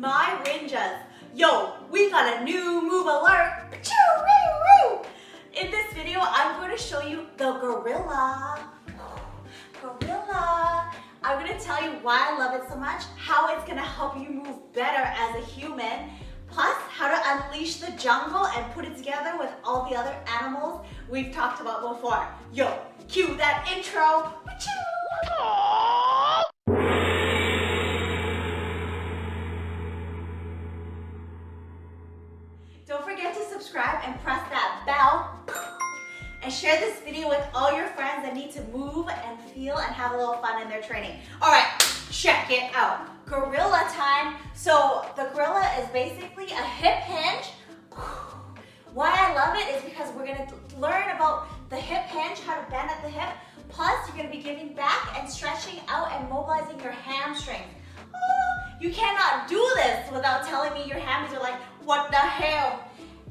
my Winjas. Yo, we got a new move alert. In this video, I'm going to show you the gorilla. Gorilla. I'm going to tell you why I love it so much, how it's going to help you move better as a human, plus how to unleash the jungle and put it together with all the other animals we've talked about before. Yo, cue that intro. Don't forget to subscribe and press that bell. And share this video with all your friends that need to move and feel and have a little fun in their training. All right, check it out. Gorilla time. So the gorilla is basically a hip hinge. Why I love it is because we're gonna learn about the hip hinge, how to bend at the hip. Plus, you're gonna be giving back and stretching out and mobilizing your hamstrings. You cannot do this without telling me your hamstrings are like, what the hell?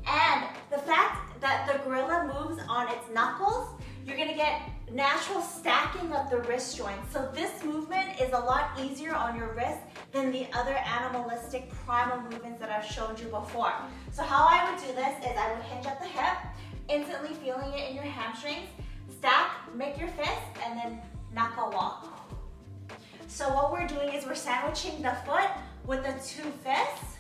And the fact that the gorilla moves on its knuckles, you're gonna get natural stacking of the wrist joints. So this movement is a lot easier on your wrist than the other animalistic primal movements that I've shown you before. So how I would do this is I would hinge at the hip, instantly feeling it in your hamstrings, stack, make your fist, and then knuckle walk. So what we're doing is we're sandwiching the foot with the two fists,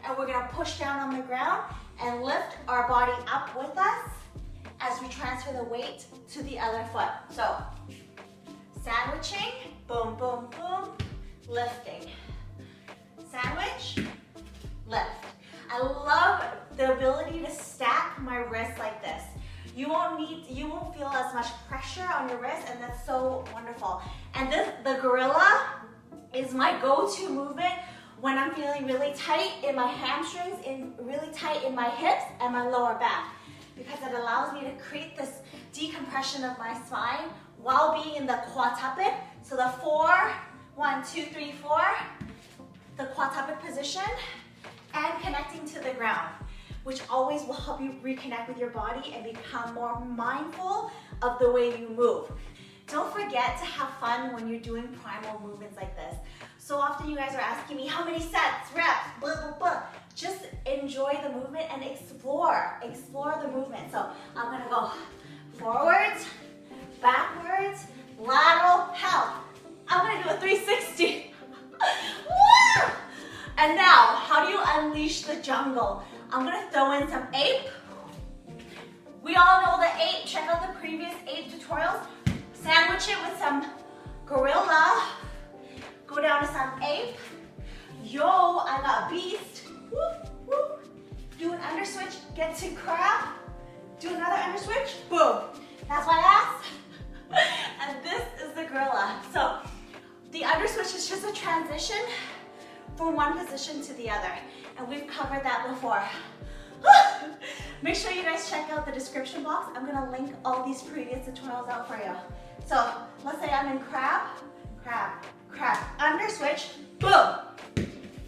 and we're gonna push down on the ground and lift our body up with us as we transfer the weight to the other foot. So, sandwiching, boom, boom, boom, lifting. Sandwich, lift. I love the ability to stack my wrists like this. You won't feel as much pressure on your wrist, and that's so wonderful. And the gorilla is my go-to movement when I'm feeling really tight in my hamstrings, really tight in my hips and my lower back, because it allows me to create this decompression of my spine while being in the quadruped. So the 4, 1, 2, 3, 4, the quadruped position, and connecting to the ground, which always will help you reconnect with your body and become more mindful of the way you move. Don't forget to have fun when you're doing primal movements like this. So often you guys are asking me how many sets, reps, blah, blah, blah. Just enjoy the movement and explore the movement. So I'm gonna go forwards, backwards, lateral, help. I'm gonna do a 360. Woo! And now, how do you unleash the jungle? I'm gonna throw in some ape. We all know the ape. Check out the previous ape tutorials. Sandwich it with some gorilla. Go down to some ape. Yo, I got beast. Whoop, whoop. Do an under switch, get to crab. Do another under switch, boom. That's my ass. And this is the gorilla. So the under switch is just a transition from one position to the other. And we've covered that before. Make sure you guys check out the description box. I'm gonna link all these previous tutorials out for you. So let's say I'm in crab, crab, crab, under switch, boom.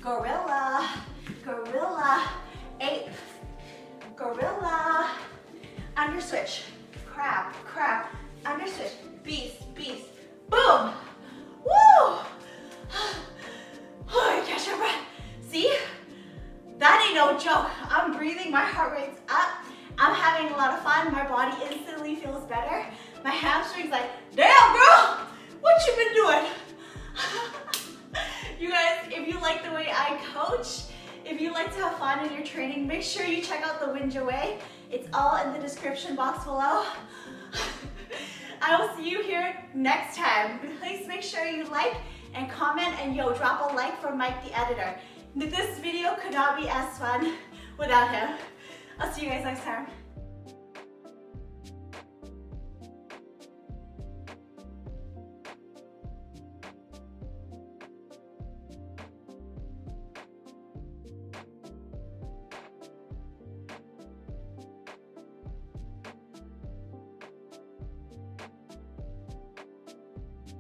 Gorilla, gorilla, ape, gorilla, under switch, crab, crab, under switch, beast, beast, boom. Woo! Oh, catch your breath. See? That ain't no joke. I'm breathing, my heart rate's up. I'm having a lot of fun. My body instantly feels better. My hamstring's like, damn girl, what you been doing? You guys, if you like the way I coach, if you like to have fun in your training, make sure you check out the Winja Way. It's all in the description box below. I will see you here next time. Please make sure you like and comment, and yo, drop a like for Mike the editor. This video could not be as fun without him. I'll see you guys next time.